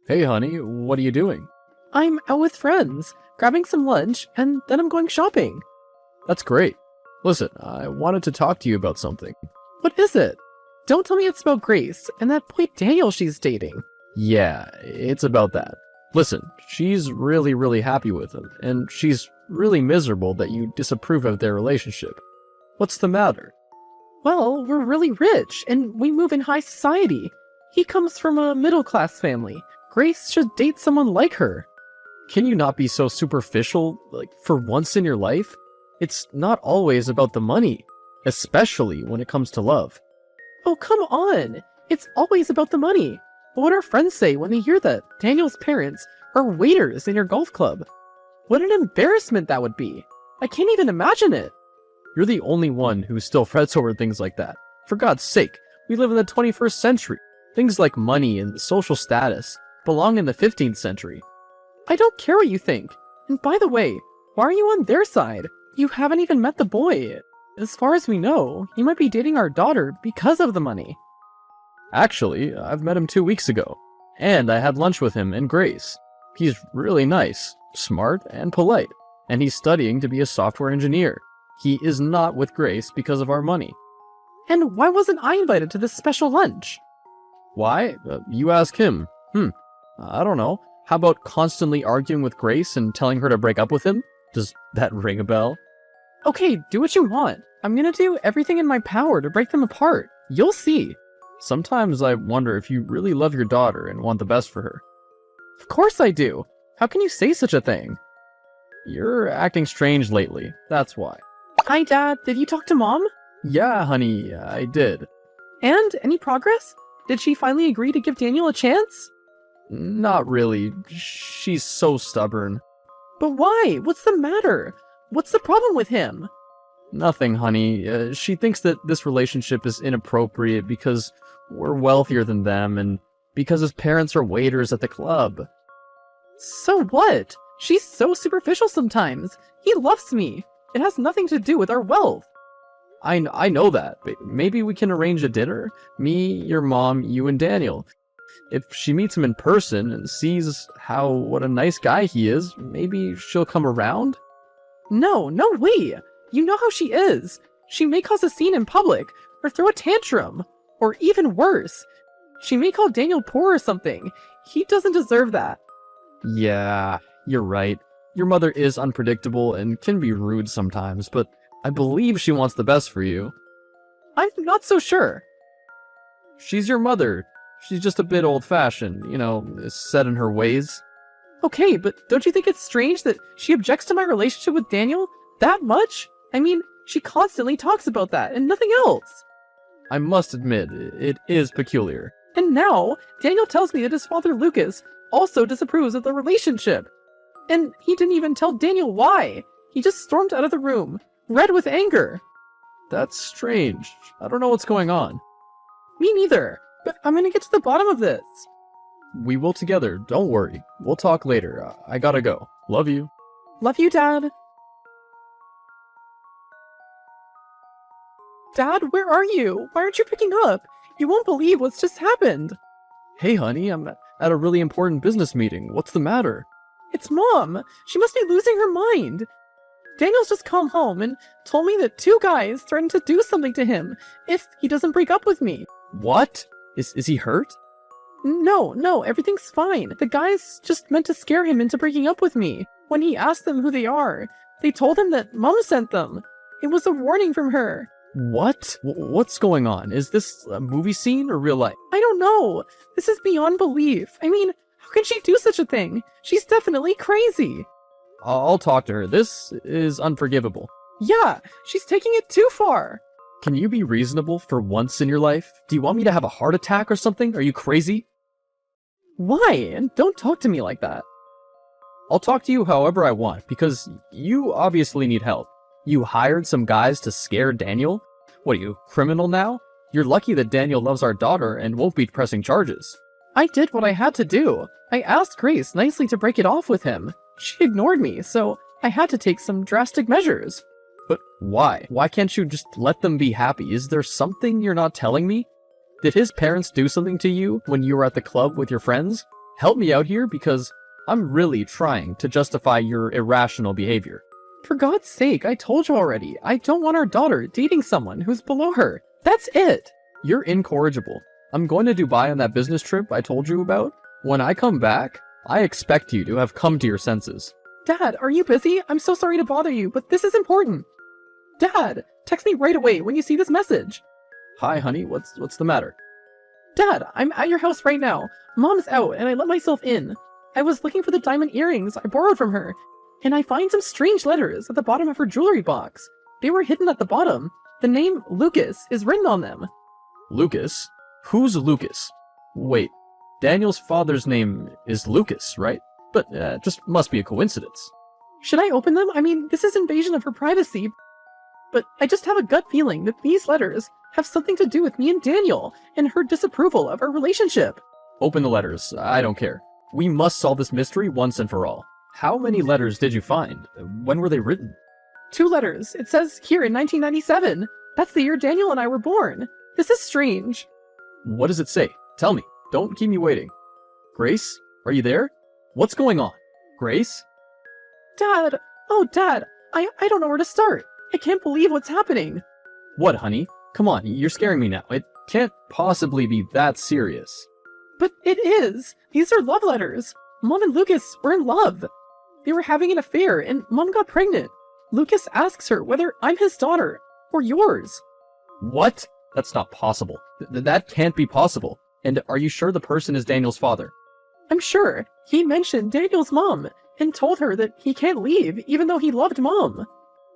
Hey honey, what are you doing? I'm out with friends, grabbing some lunch, and then I'm going shopping. That's great. Listen, I wanted to talk to you about something. What is it? Don't tell me it's about Grace and that boy Daniel she's dating. Yeah, it's about that. Listen, she's really happy with him, and she's really miserable that you disapprove of their relationship. What's the matter? Well, we're really rich, and we move in high society. He comes from a middle-class family. Grace should date someone like her. Can you not be so superficial, like, for once in your life? It's not always about the money, especially when it comes to love. Oh, come on! It's always about the money. What would our friends say when they hear that Daniel's parents are waiters in your golf club? What an embarrassment that would be! I can't even imagine it! You're the only one who still frets over things like that. For God's sake, we live in the 21st century. Things like money and social status belong in the 15th century. I don't care what you think. And by the way, why are you on their side? You haven't even met the boy. As far as we know, he might be dating our daughter because of the money. Actually, I've met him 2 weeks ago, and I had lunch with him and Grace. He's really nice, smart, and polite, and he's studying to be a software engineer. He is not with Grace because of our money. And why wasn't I invited to this special lunch? Why? You ask him. I don't know. How about constantly arguing with Grace and telling her to break up with him? Does that ring a bell? Okay, do what you want. I'm gonna do everything in my power to break them apart. You'll see. Sometimes I wonder if you really love your daughter and want the best for her. Of course I do. How can you say such a thing? You're acting strange lately, that's why. Hi, Dad. Did you talk to Mom? Yeah, honey, I did. And any progress? Did she finally agree to give Daniel a chance? Not really. She's so stubborn. But why? What's the matter? What's the problem with him? Nothing, honey. She thinks that this relationship is inappropriate because we're wealthier than them and because his parents are waiters at the club. So what? She's so superficial sometimes. He loves me. It has nothing to do with our wealth. I know that, but maybe we can arrange a dinner? Me, your mom, you, and Daniel. If she meets him in person and sees what a nice guy he is, maybe she'll come around? No way! You know how she is. She may cause a scene in public, or throw a tantrum, or even worse. She may call Daniel poor or something. He doesn't deserve that. Yeah, you're right. Your mother is unpredictable and can be rude sometimes, but I believe she wants the best for you. I'm not so sure. She's your mother. She's just a bit old-fashioned, set in her ways. Okay, but don't you think it's strange that she objects to my relationship with Daniel that much? I mean, she constantly talks about that and nothing else. I must admit, it is peculiar. And now, Daniel tells me that his father Lucas also disapproves of the relationship. And he didn't even tell Daniel why. He just stormed out of the room, red with anger. That's strange. I don't know what's going on. Me neither, but I'm gonna get to the bottom of this. We will together, don't worry. We'll talk later. I gotta go. Love you. Love you, Dad. Dad, where are you? Why aren't you picking up? You won't believe what's just happened. Hey, honey, I'm at a really important business meeting. What's the matter? It's Mom. She must be losing her mind. Daniel's just come home and told me that 2 guys threatened to do something to him if he doesn't break up with me. What? Is he hurt? No, everything's fine. The guys just meant to scare him into breaking up with me. When he asked them who they are, they told him that Mom sent them. It was a warning from her. What? What's going on? Is this a movie scene or real life? I don't know. This is beyond belief. I mean, how can she do such a thing? She's definitely crazy. I'll talk to her. This is unforgivable. Yeah, she's taking it too far. Can you be reasonable for once in your life? Do you want me to have a heart attack or something? Are you crazy? Why? And don't talk to me like that. I'll talk to you however I want, because you obviously need help. You hired some guys to scare Daniel? What are you, criminal now? You're lucky that Daniel loves our daughter and won't be pressing charges. I did what I had to do. I asked Grace nicely to break it off with him. She ignored me, so I had to take some drastic measures. But why? Why can't you just let them be happy? Is there something you're not telling me? Did his parents do something to you when you were at the club with your friends? Help me out here because I'm really trying to justify your irrational behavior. For God's sake, I told you already. I don't want our daughter dating someone who's below her. That's it. You're incorrigible. I'm going to Dubai on that business trip I told you about. When I come back, I expect you to have come to your senses. Dad, are you busy? I'm so sorry to bother you, but this is important. Dad, text me right away when you see this message. Hi, honey, what's the matter? Dad, I'm at your house right now. Mom's out and I let myself in. I was looking for the diamond earrings I borrowed from her, and I find some strange letters at the bottom of her jewelry box. They were hidden at the bottom. The name Lucas is written on them. Lucas? Who's Lucas? Wait, Daniel's father's name is Lucas, right? But just must be a coincidence. Should I open them? I mean, this is invasion of her privacy. But I just have a gut feeling that these letters have something to do with me and Daniel, and her disapproval of our relationship. Open the letters. I don't care. We must solve this mystery once and for all. How many letters did you find? When were they written? 2 letters. It says here in 1997. That's the year Daniel and I were born. This is strange. What does it say? Tell me. Don't keep me waiting. Grace? Are you there? What's going on? Grace? Dad! Oh, Dad! I don't know where to start. I can't believe what's happening. What, honey? Come on, you're scaring me now. It can't possibly be that serious. But it is. These are love letters. Mom and Lucas were in love. They were having an affair, and Mom got pregnant. Lucas asks her whether I'm his daughter, or yours. What? That's not possible. That can't be possible. And are you sure the person is Daniel's father? I'm sure. He mentioned Daniel's mom, and told her that he can't leave, even though he loved Mom.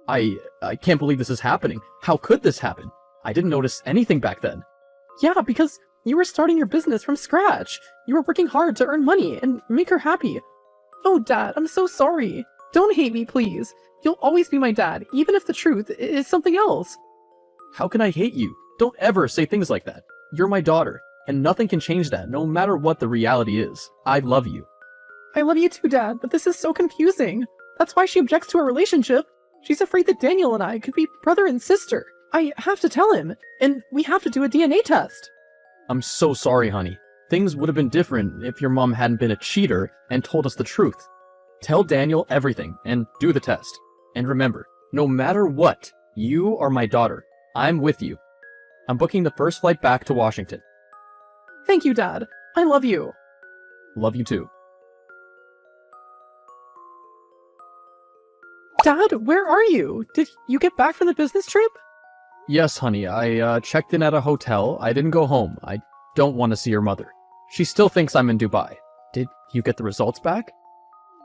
I can't believe this is happening. How could this happen? I didn't notice anything back then. Yeah, because you were starting your business from scratch. You were working hard to earn money and make her happy. Oh, Dad, I'm so sorry. Don't hate me, please. You'll always be my dad, even if the truth is something else. How can I hate you? Don't ever say things like that. You're my daughter, and nothing can change that, no matter what the reality is. I love you. I love you too, Dad, but this is so confusing. That's why she objects to our relationship. She's afraid that Daniel and I could be brother and sister. I have to tell him, and we have to do a DNA test. I'm so sorry, honey. Things would have been different if your mom hadn't been a cheater and told us the truth. Tell Daniel everything and do the test. And remember, no matter what, you are my daughter. I'm with you. I'm booking the first flight back to Washington. Thank you, Dad. I love you. Love you too. Dad, where are you? Did you get back from the business trip? Yes, honey, I checked in at a hotel. I didn't go home. I don't want to see your mother. She still thinks I'm in Dubai. Did you get the results back?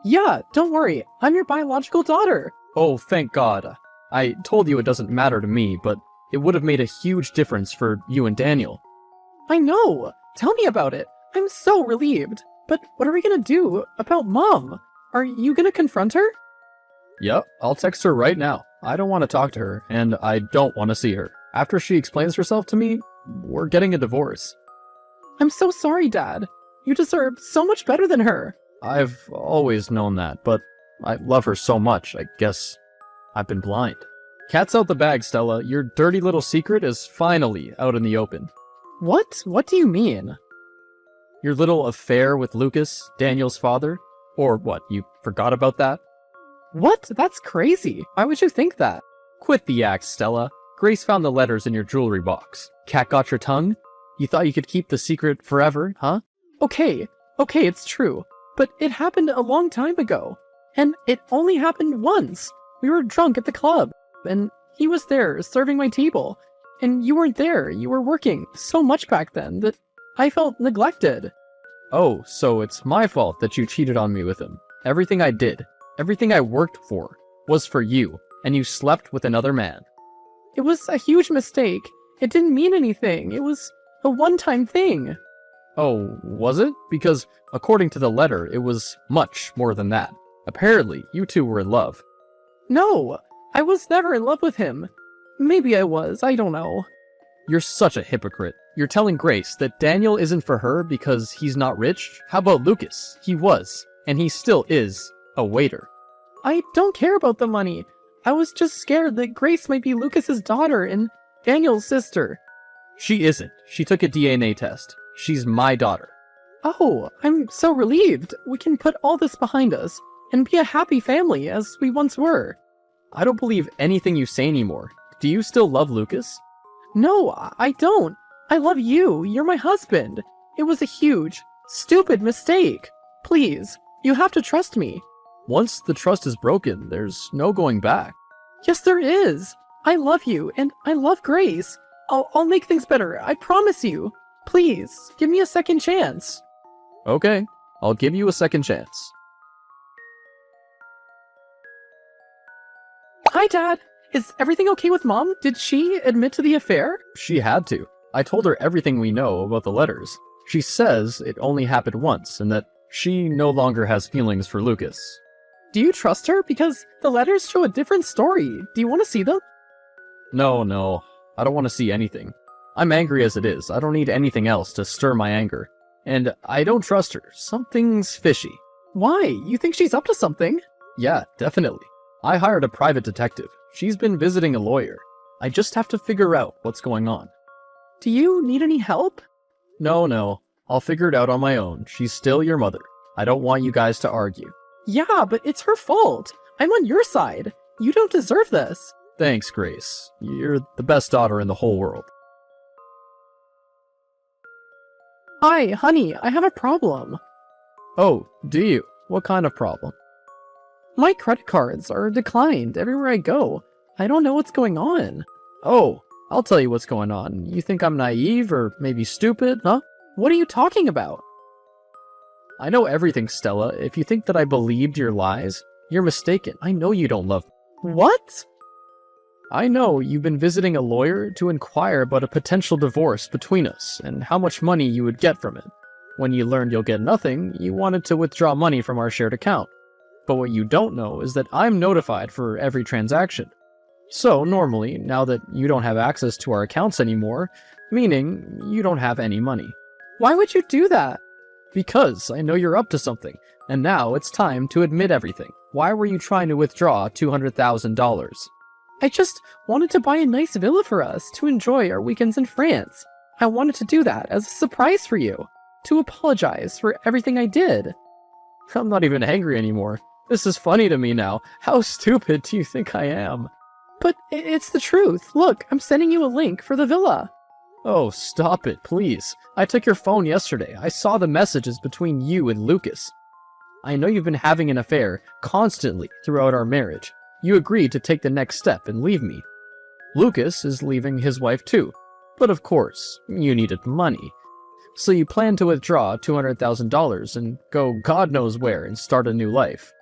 Yeah, don't worry. I'm your biological daughter. Oh, thank God. I told you it doesn't matter to me, but it would have made a huge difference for you and Daniel. I know. Tell me about it. I'm so relieved. But what are we gonna do about Mom? Are you gonna confront her? Yep, I'll text her right now. I don't want to talk to her, and I don't want to see her. After she explains herself to me, we're getting a divorce. I'm so sorry, Dad. You deserve so much better than her. I've always known that, but I love her so much, I guess I've been blind. Cat's out the bag, Stella. Your dirty little secret is finally out in the open. What? What do you mean? Your little affair with Lucas, Daniel's father? Or what, you forgot about that? What? That's crazy. Why would you think that? Quit the act, Stella. Grace found the letters in your jewelry box. Cat got your tongue? You thought you could keep the secret forever, huh? Okay, it's true. But it happened a long time ago. And it only happened once. We were drunk at the club, and he was there serving my table. And you weren't there. You were working so much back then that I felt neglected. Oh, so it's my fault that you cheated on me with him. Everything I did, everything I worked for, was for you, and you slept with another man. It was a huge mistake. It didn't mean anything. It was a one-time thing. Oh, was it? Because, according to the letter, it was much more than that. Apparently, you two were in love. No, I was never in love with him. Maybe I was, I don't know. You're such a hypocrite. You're telling Grace that Daniel isn't for her because he's not rich? How about Lucas? He was, and he still is, a waiter. I don't care about the money. I was just scared that Grace might be Lucas's daughter and Daniel's sister. She isn't. She took a DNA test. She's my daughter. Oh, I'm so relieved. We can put all this behind us and be a happy family as we once were. I don't believe anything you say anymore. Do you still love Lucas? No, I don't. I love you. You're my husband. It was a huge, stupid mistake. Please, you have to trust me. Once the trust is broken, there's no going back. Yes, there is. I love you, and I love Grace. I'll make things better. I promise you. Please, give me a second chance. Okay, I'll give you a second chance. Hi, Dad. Is everything okay with Mom? Did she admit to the affair? She had to. I told her everything we know about the letters. She says it only happened once and that she no longer has feelings for Lucas. Do you trust her? Because the letters show a different story. Do you want to see them? No, I don't want to see anything. I'm angry as it is. I don't need anything else to stir my anger. And I don't trust her. Something's fishy. Why? You think she's up to something? Yeah, definitely. I hired a private detective. She's been visiting a lawyer. I just have to figure out what's going on. Do you need any help? No. I'll figure it out on my own. She's still your mother. I don't want you guys to argue. Yeah, but it's her fault. I'm on your side. You don't deserve this. Thanks, Grace. You're the best daughter in the whole world. Hi, honey, I have a problem. Oh, do you? What kind of problem? My credit cards are declined everywhere I go. I don't know what's going on. Oh, I'll tell you what's going on. You think I'm naive or maybe stupid, huh? What are you talking about? I know everything, Stella. If you think that I believed your lies, you're mistaken. I know you don't love me. What? I know you've been visiting a lawyer to inquire about a potential divorce between us and how much money you would get from it. When you learned you'll get nothing, you wanted to withdraw money from our shared account. But what you don't know is that I'm notified for every transaction. So normally, now that you don't have access to our accounts anymore, meaning you don't have any money. Why would you do that? Because I know you're up to something, and now it's time to admit everything. Why were you trying to withdraw $200,000? I just wanted to buy a nice villa for us to enjoy our weekends in France. I wanted to do that as a surprise for you, to apologize for everything I did. I'm not even angry anymore. This is funny to me now. How stupid do you think I am? But it's the truth. Look, I'm sending you a link for the villa. Oh, stop it, please. I took your phone yesterday. I saw the messages between you and Lucas. I know you've been having an affair constantly throughout our marriage. You agreed to take the next step and leave me. Lucas is leaving his wife too. But of course, you needed money. So you plan to withdraw $200,000 and go God knows where and start a new life.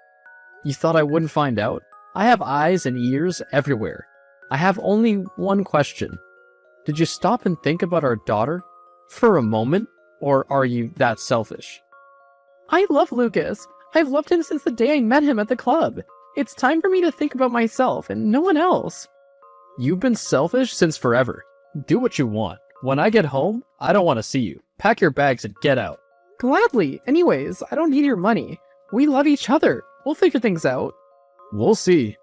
You thought I wouldn't find out? I have eyes and ears everywhere. I have only one question. Did you stop and think about our daughter? For a moment? Or are you that selfish? I love Lucas. I've loved him since the day I met him at the club. It's time for me to think about myself and no one else. You've been selfish since forever. Do what you want. When I get home, I don't want to see you. Pack your bags and get out. Gladly. Anyways, I don't need your money. We love each other. We'll figure things out. We'll see.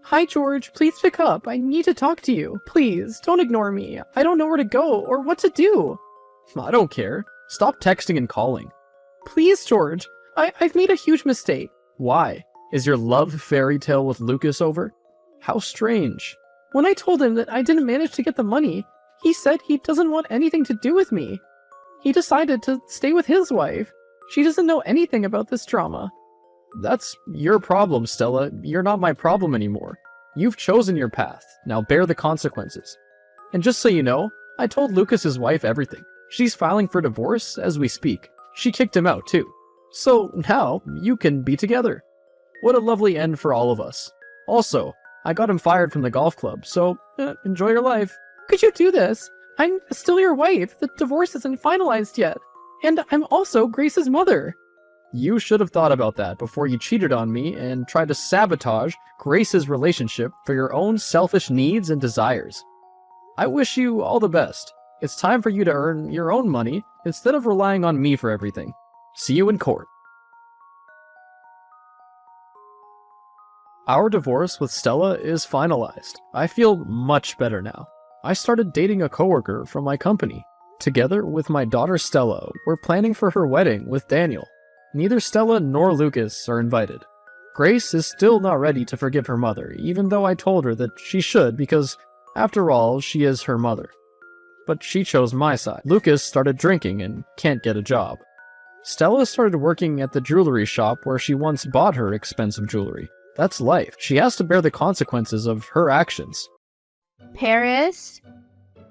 Hi, George. Please pick up. I need to talk to you. Please, don't ignore me. I don't know where to go or what to do. I don't care. Stop texting and calling. Please, George. I've made a huge mistake. Why? Is your love fairy tale with Lucas over? How strange. When I told him that I didn't manage to get the money, he said he doesn't want anything to do with me. He decided to stay with his wife. She doesn't know anything about this drama. That's your problem, Stella. You're not my problem anymore. You've chosen your path. Now bear the consequences. And just so you know, I told Lucas's wife everything. She's filing for divorce as we speak. She kicked him out too. So now you can be together. What a lovely end for all of us. Also, I got him fired from the golf club, so enjoy your life. Could you do this? I'm still your wife. The divorce isn't finalized yet. And I'm also Grace's mother. You should have thought about that before you cheated on me and tried to sabotage Grace's relationship for your own selfish needs and desires. I wish you all the best. It's time for you to earn your own money instead of relying on me for everything. See you in court. Our divorce with Stella is finalized. I feel much better now. I started dating a coworker from my company. Together with my daughter Stella, we're planning for her wedding with Daniel. Neither Stella nor Lucas are invited. Grace is still not ready to forgive her mother, even though I told her that she should because, after all, she is her mother. But she chose my side. Lucas started drinking and can't get a job. Stella started working at the jewelry shop where she once bought her expensive jewelry. That's life. She has to bear the consequences of her actions. Paris?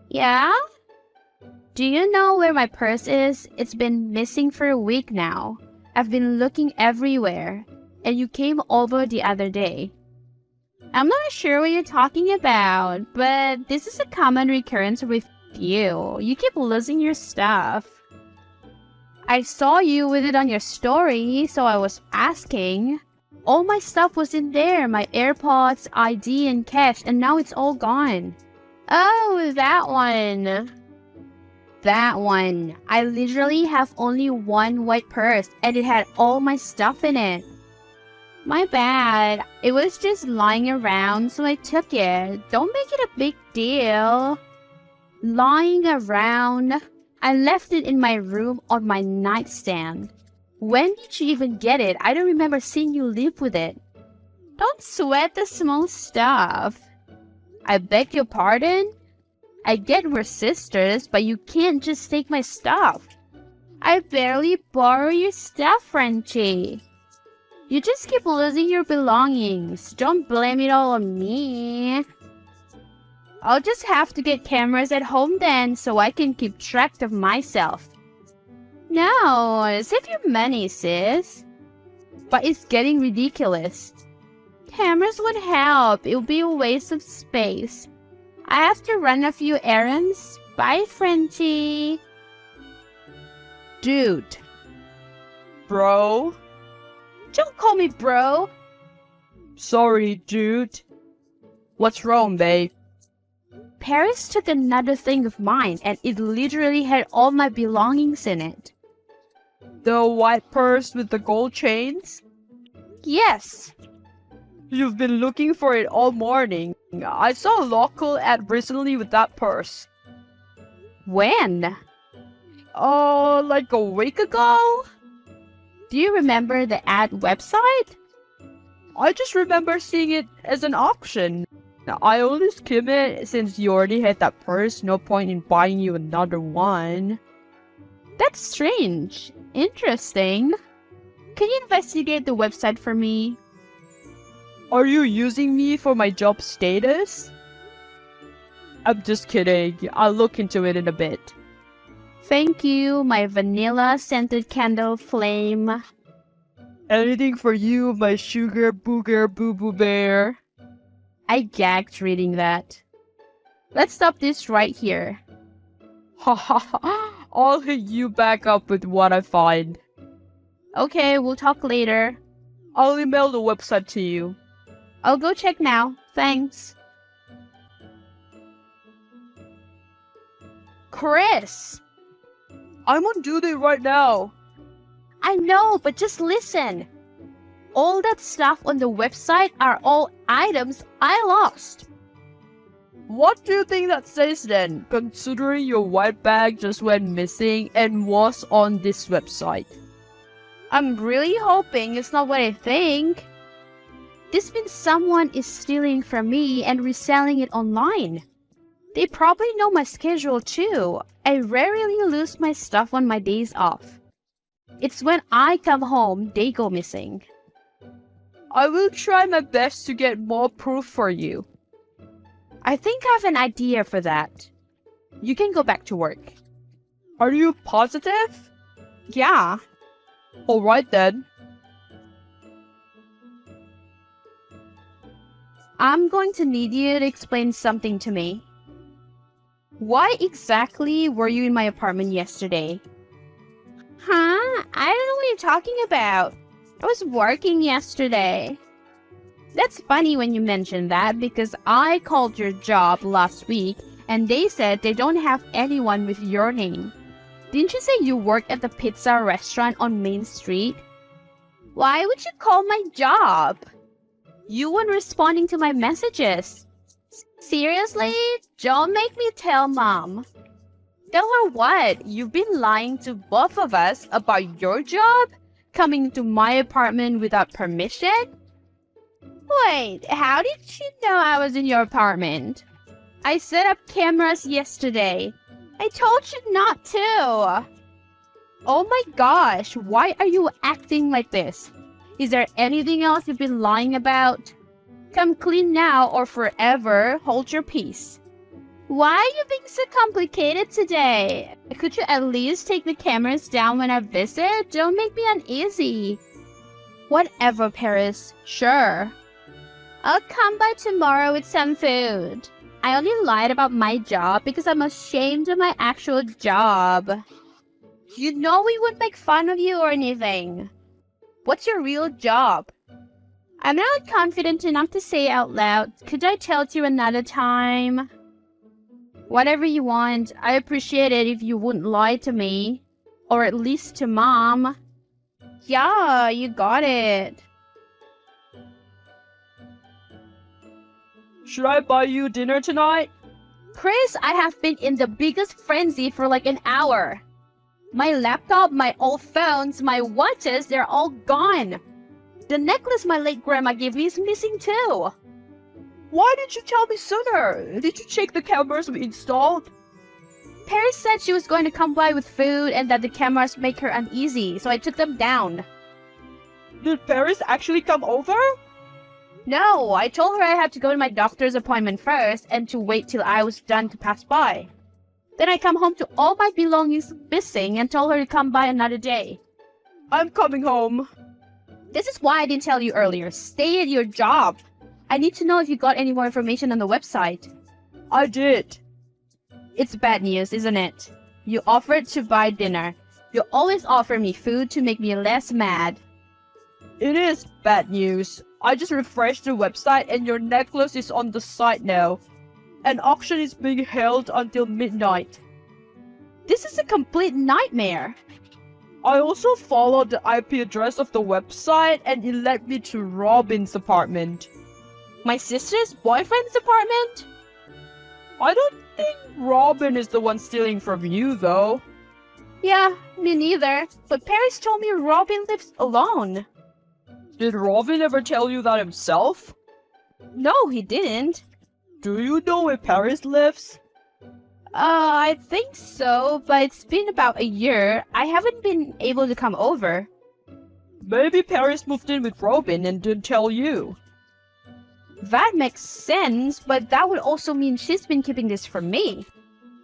Yeah? Do you know where my purse is? It's been missing for a week now. I've been looking everywhere, and you came over the other day. I'm not sure what you're talking about, but this is a common recurrence with you. You keep losing your stuff. I saw you with it on your story, so I was asking. All my stuff was in there, my AirPods, ID, and cash, and now it's all gone. Oh, that one. That one. I literally have only one white purse, and it had all my stuff in it. My bad. It was just lying around, so I took it. Don't make it a big deal. Lying around. I left it in my room on my nightstand. When did you even get it? I don't remember seeing you live with it. Don't sweat the small stuff. I beg your pardon? I get we're sisters, but you can't just take my stuff. I barely borrow your stuff, Frenchie. You just keep losing your belongings. Don't blame it all on me. I'll just have to get cameras at home then, so I can keep track of myself. No, save your money, sis. But it's getting ridiculous. Cameras would help. It would be a waste of space. I have to run a few errands. Bye, Frenchie. Dude. Bro? Don't call me bro. Sorry, dude. What's wrong, babe? Paris took another thing of mine, and it literally had all my belongings in it. The white purse with the gold chains? Yes. You've been looking for it all morning. I saw a local ad recently with that purse. When? Like a week ago? Do you remember the ad website? I just remember seeing it as an auction. I only skimmed it since you already had that purse. No point in buying you another one. That's strange. Interesting. Can you investigate the website for me? Are you using me for my job status? I'm just kidding. I'll look into it in a bit. Thank you, my vanilla scented candle flame. Anything for you, my sugar booger boo-boo bear. I gagged reading that. Let's stop this right here. Ha ha ha. I'll hit you back up with what I find. Okay, we'll talk later. I'll email the website to you. I'll go check now. Thanks. Chris! I'm on duty right now. I know, but just listen. All that stuff on the website are all items I lost. What do you think that says then, considering your white bag just went missing and was on this website? I'm really hoping it's not what I think. This means someone is stealing from me and reselling it online. They probably know my schedule too. I rarely lose my stuff on my days off. It's when I come home they go missing. I will try my best to get more proof for you. I think I have an idea for that. You can go back to work. Are you positive? Yeah. Alright then. I'm going to need you to explain something to me. Why exactly were you in my apartment yesterday? Huh? I don't know what you're talking about. I was working yesterday. That's funny when you mention that because I called your job last week and they said they don't have anyone with your name. Didn't you say you work at the pizza restaurant on Main Street? Why would you call my job? You weren't responding to my messages. Seriously? Don't make me tell Mom. Tell her what? You've been lying to both of us about your job? Coming to my apartment without permission? Wait, how did she know I was in your apartment? I set up cameras yesterday. I told you not to. Oh my gosh, why are you acting like this? Is there anything else you've been lying about? Come clean now or forever hold your peace. Why are you being so complicated today? Could you at least take the cameras down when I visit? Don't make me uneasy. Whatever, Paris. Sure. I'll come by tomorrow with some food. I only lied about my job because I'm ashamed of my actual job. You know we wouldn't make fun of you or anything. What's your real job? I'm not confident enough to say out loud. Could I tell it to you another time? Whatever you want. I appreciate it if you wouldn't lie to me. Or at least to Mom. Yeah, you got it. Should I buy you dinner tonight? Chris, I have been in the biggest frenzy for like an hour. My laptop, my old phones, my watches, they're all gone. The necklace my late grandma gave me is missing too. Why didn't you tell me sooner? Did you check the cameras we installed? Paris said she was going to come by with food and that the cameras make her uneasy, so I took them down. Did Paris actually come over? No, I told her I had to go to my doctor's appointment first and to wait till I was done to pass by. Then I come home to all my belongings missing and told her to come by another day. I'm coming home. This is why I didn't tell you earlier. Stay at your job. I need to know if you got any more information on the website. I did. It's bad news, isn't it? You offered to buy dinner. You always offer me food to make me less mad. It is bad news. I just refreshed the website and your necklace is on the site now. An auction is being held until midnight. This is a complete nightmare. I also followed the IP address of the website and it led me to Robin's apartment. My sister's boyfriend's apartment? I don't think Robin is the one stealing from you, though. Yeah, me neither. But Paris told me Robin lives alone. Did Robin ever tell you that himself? No, he didn't. Do you know where Paris lives? I think so, but it's been about a year. I haven't been able to come over. Maybe Paris moved in with Robin and didn't tell you. That makes sense, but that would also mean she's been keeping this from me.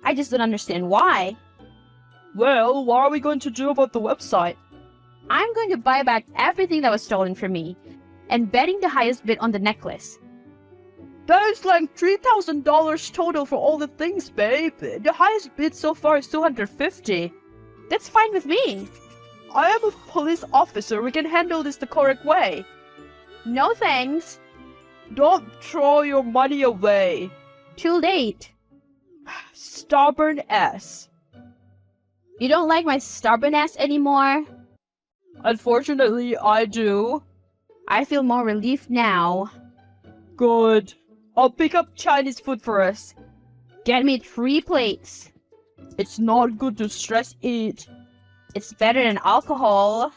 I just don't understand why. Well, what are we going to do about the website? I'm going to buy back everything that was stolen from me, and betting the highest bid on the necklace. That is like $3,000 total for all the things, babe. The highest bid so far is $250. That's fine with me. I am a police officer. We can handle this the correct way. No thanks. Don't throw your money away. Too late. Stubborn ass. You don't like my stubbornness anymore? Unfortunately, I do. I feel more relieved now. Good. I'll pick up Chinese food for us. Get me 3 plates. It's not good to stress eat. It's better than alcohol.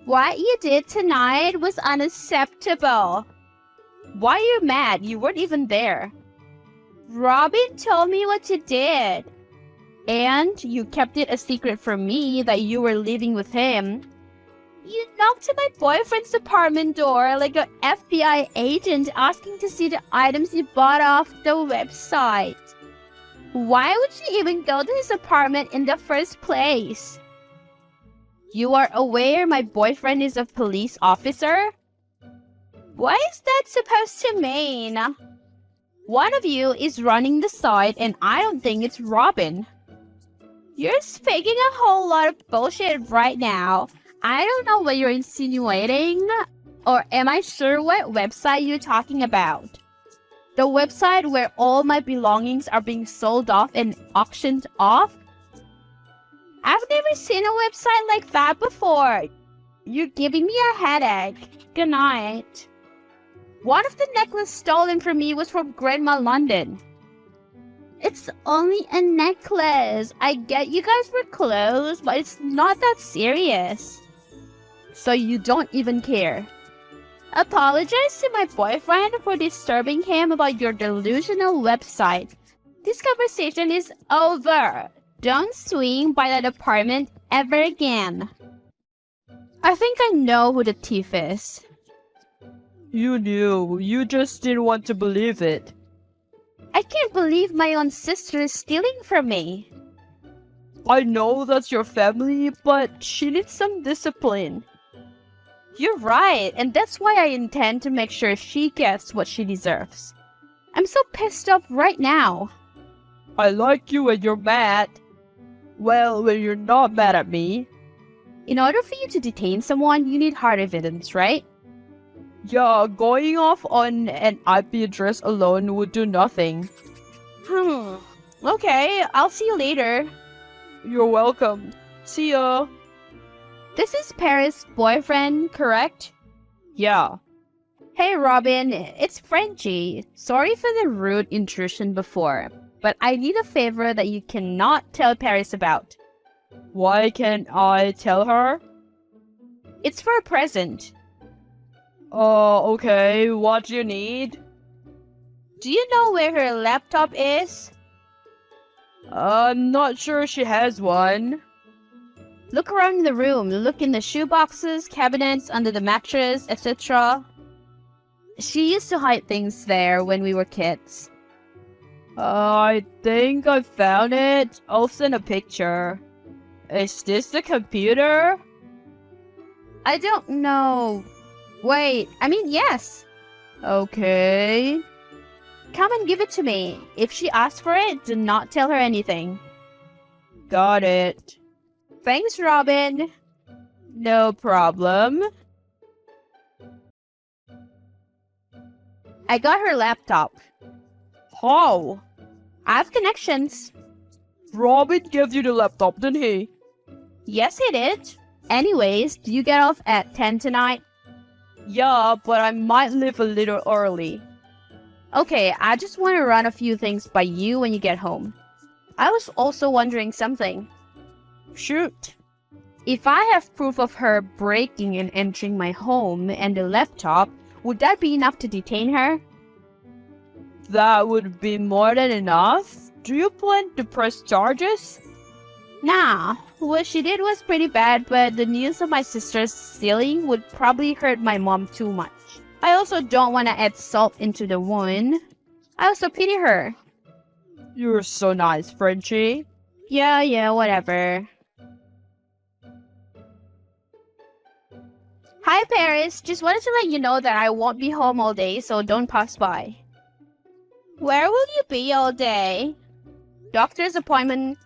What you did tonight was unacceptable. Why are you mad? You weren't even there. Robin told me what you did. And you kept it a secret from me that you were living with him. You knocked on my boyfriend's apartment door like an FBI agent asking to see the items you bought off the website. Why would you even go to his apartment in the first place? You are aware my boyfriend is a police officer? What is that supposed to mean? One of you is running the site and I don't think it's Robin. You're speaking a whole lot of bullshit right now. I don't know what you're insinuating, or am I sure what website you're talking about? The website where all my belongings are being sold off and auctioned off? I've never seen a website like that before. You're giving me a headache. Good night. One of the necklaces stolen from me was from Grandma London. It's only a necklace. I get you guys were close, but it's not that serious. So you don't even care. Apologize to my boyfriend for disturbing him about your delusional website. This conversation is over. Don't swing by that apartment ever again. I think I know who the thief is. You knew. You just didn't want to believe it. I can't believe my own sister is stealing from me. I know that's your family, but she needs some discipline. You're right, and that's why I intend to make sure she gets what she deserves. I'm so pissed off right now. I like you when you're mad. Well, when you're not mad at me. In order for you to detain someone, you need hard evidence, right? Yeah, going off on an IP address alone would do nothing. Okay, I'll see you later. You're welcome. See ya. This is Paris' boyfriend, correct? Yeah. Hey Robin, it's Frenchie. Sorry for the rude intrusion before, but I need a favor that you cannot tell Paris about. Why can't I tell her? It's for a present. Oh, okay. What do you need? Do you know where her laptop is? I'm not sure she has one. Look around the room. Look in the shoeboxes, cabinets, under the mattress, etc. She used to hide things there when we were kids. I think I found it. I'll send a picture. Is this the computer? I don't know. Wait, yes. Okay. Come and give it to me. If she asks for it, do not tell her anything. Got it. Thanks, Robin. No problem. I got her laptop. How? I have connections. Robin gave you the laptop, didn't he? Yes, he did. Anyways, do you get off at 10 tonight? Yeah, but I might leave a little early. Okay, I just want to run a few things by you when you get home. I was also wondering something. Shoot. If I have proof of her breaking and entering my home and the laptop, would that be enough to detain her? That would be more than enough. Do you plan to press charges? Nah, what she did was pretty bad, but the news of my sister's stealing would probably hurt my mom too much. I also don't want to add salt into the wound. I also pity her. You're so nice, Frenchie. Yeah, whatever. Hi, Paris. Just wanted to let you know that I won't be home all day, so don't pass by. Where will you be all day? Doctor's appointment,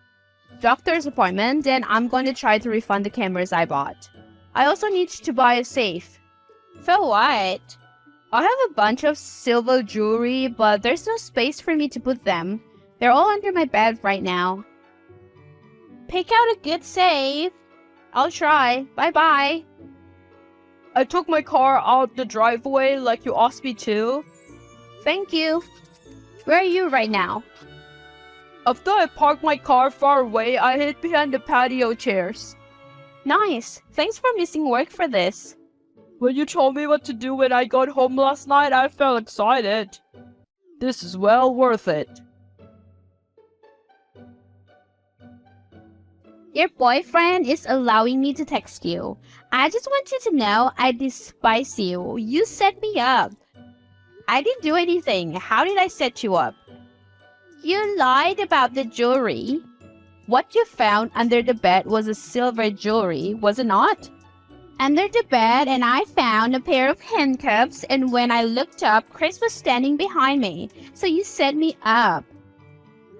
then I'm going to try to refund the cameras I bought. I also need to buy a safe. For what? I have a bunch of silver jewelry, but there's no space for me to put them. They're all under my bed right now. Pick out a good safe. I'll try. Bye-bye. I took my car out the driveway like you asked me to. Thank you. Where are you right now? After I parked my car far away, I hid behind the patio chairs. Nice. Thanks for missing work for this. When you told me what to do when I got home last night, I felt excited. This is well worth it. Your boyfriend is allowing me to text you. I just want you to know I despise you. You set me up. I didn't do anything. How did I set you up? You lied about the jewelry. What you found under the bed was a silver jewelry, was it not? Under the bed, and I found a pair of handcuffs, and when I looked up, Chris was standing behind me. So you set me up.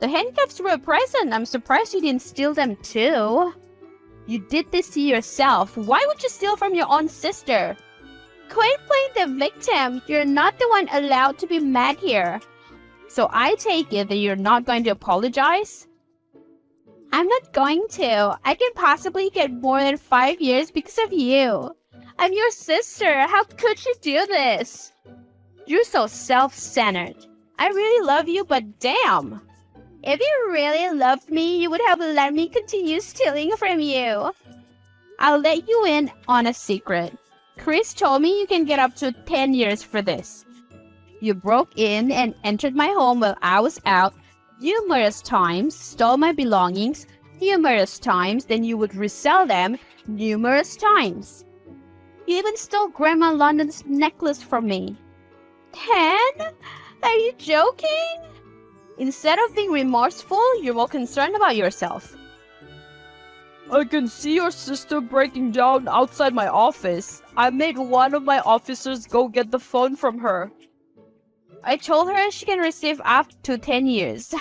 The handcuffs were a present. I'm surprised you didn't steal them too. You did this to yourself. Why would you steal from your own sister? Quit playing the victim. You're not the one allowed to be mad here. So I take it that you're not going to apologize? I'm not going to. I can possibly get more than 5 years because of you. I'm your sister. How could you do this? You're so self-centered. I really love you, but damn! If you really loved me, you would have let me continue stealing from you. I'll let you in on a secret. Chris told me you can get up to 10 years for this. You broke in and entered my home while I was out numerous times, stole my belongings numerous times, then you would resell them numerous times. You even stole Grandma London's necklace from me. 10? Are you joking? Instead of being remorseful, you're more concerned about yourself. I can see your sister breaking down outside my office. I made one of my officers go get the phone from her. I told her she can receive up to 10 years.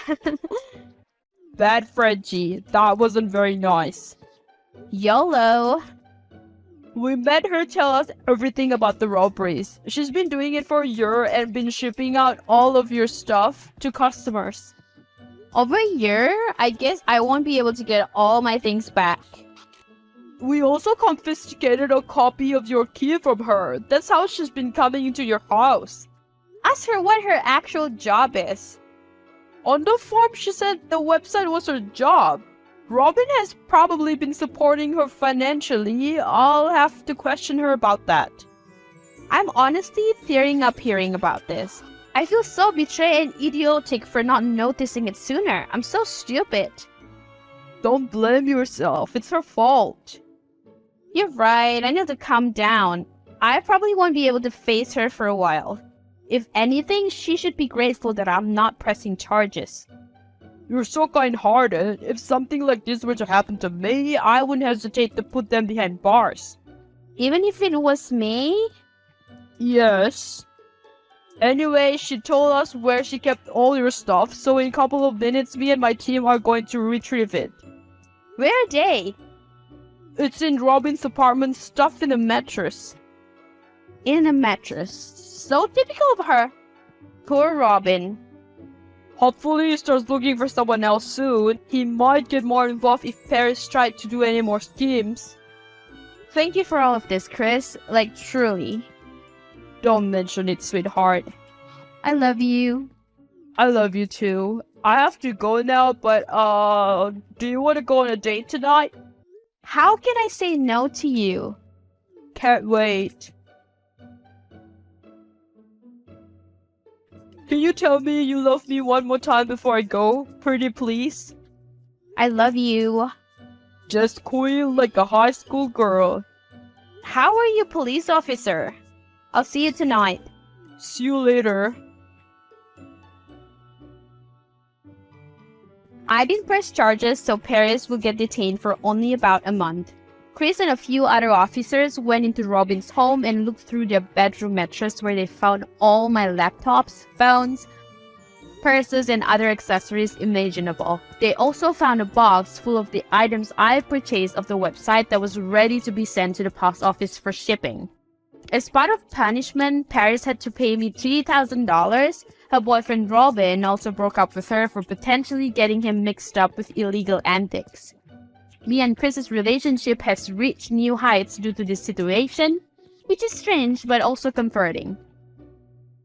Bad Frenchie, that wasn't very nice. YOLO. We made her tell us everything about the robberies. She's been doing it for a year and been shipping out all of your stuff to customers. Over a year? I guess I won't be able to get all my things back. We also confiscated a copy of your key from her. That's how she's been coming into your house. Ask her what her actual job is. On the form, she said the website was her job. Robin has probably been supporting her financially. I'll have to question her about that. I'm honestly tearing up hearing about this. I feel so betrayed and idiotic for not noticing it sooner. I'm so stupid. Don't blame yourself. It's her fault. You're right. I need to calm down. I probably won't be able to face her for a while. If anything, she should be grateful that I'm not pressing charges. You're so kind-hearted. If something like this were to happen to me, I wouldn't hesitate to put them behind bars. Even if it was me? Yes. Anyway, she told us where she kept all your stuff, so in a couple of minutes, me and my team are going to retrieve it. Where are they? It's in Robin's apartment, stuffed in a mattress. In a mattress. So typical of her. Poor Robin. Hopefully he starts looking for someone else soon. He might get more involved if Paris tried to do any more schemes. Thank you for all of this, Chris. Like, truly. Don't mention it, sweetheart. I love you. I love you too. I have to go now, but do you want to go on a date tonight? How can I say no to you? Can't wait. Can you tell me you love me one more time before I go? Pretty please? I love you. Just cool like a high school girl. How are you a police officer? I'll see you tonight. See you later. I didn't press charges, so Paris will get detained for only about a month. Chris and a few other officers went into Robin's home and looked through their bedroom mattress where they found all my laptops, phones, purses, and other accessories imaginable. They also found a box full of the items I purchased off the website that was ready to be sent to the post office for shipping. As part of punishment, Paris had to pay me $3,000. Her boyfriend Robin also broke up with her for potentially getting him mixed up with illegal antics. Me and Chris's relationship has reached new heights due to this situation, which is strange but also comforting.